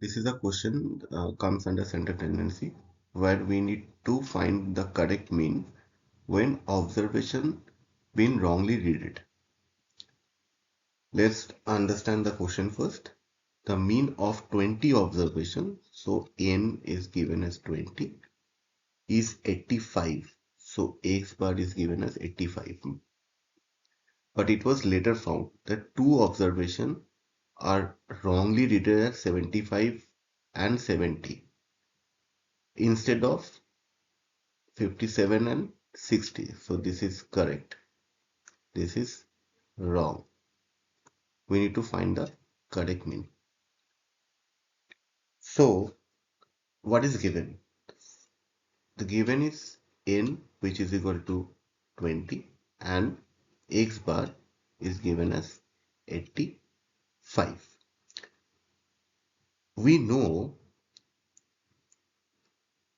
This is a question comes under center tendency where we need to find the correct mean when observation been wrongly read. Let's understand the question first. The mean of 20 observation, so n is given as 20, is 85. So x bar is given as 85. But it was later found that two observations are wrongly read as 75 and 70 instead of 57 and 60. So this is correct. This is wrong. We need to find the correct mean. So what is given? The given is n, which is equal to 20, and x bar is given as 85. We know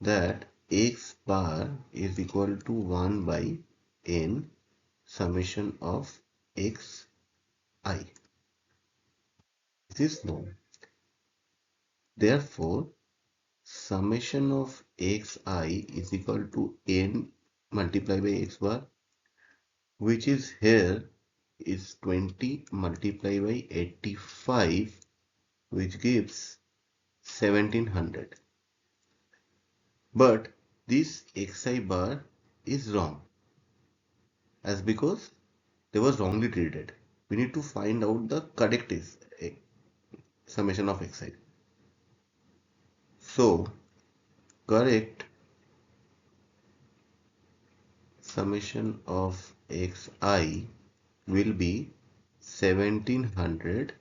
that x bar is equal to 1 by n summation of x I. This is known. Therefore, summation of xi is equal to n multiplied by x bar, which is here is 20 multiplied by 85, which gives 1700. But this xi bar is wrong, as because they was wrongly treated. We need to find out the correct is summation of xi. So correct summation of xi will be 1700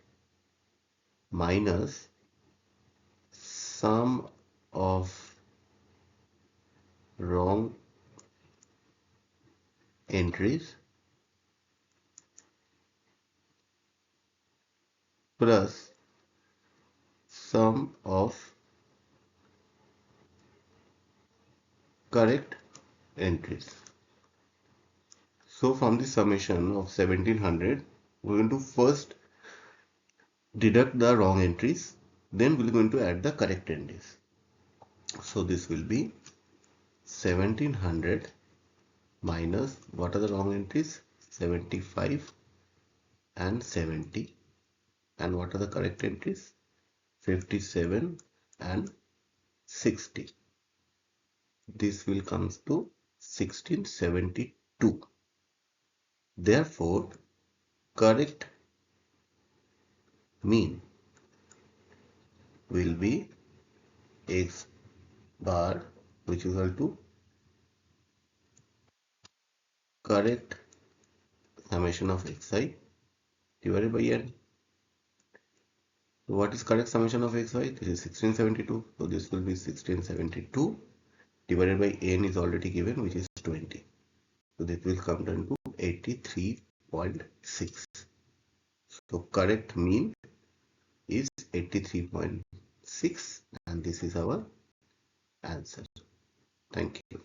minus sum of wrong entries plus sum of correct entries. So from the summation of 1700, we're going to first deduct the wrong entries, then we're going to add the correct entries. So this will be 1700 minus, what are the wrong entries? 75 and 70. And what are the correct entries? 57 and 60. This will comes to 1672. Therefore, correct mean will be x bar, which is equal to correct summation of xi divided by n. So what is correct summation of xi? This is 1672. So this will be 1672 divided by n is already given, which is 20. So this will come down to 83.6. So correct mean is 83.6, and this is our answer. Thank you.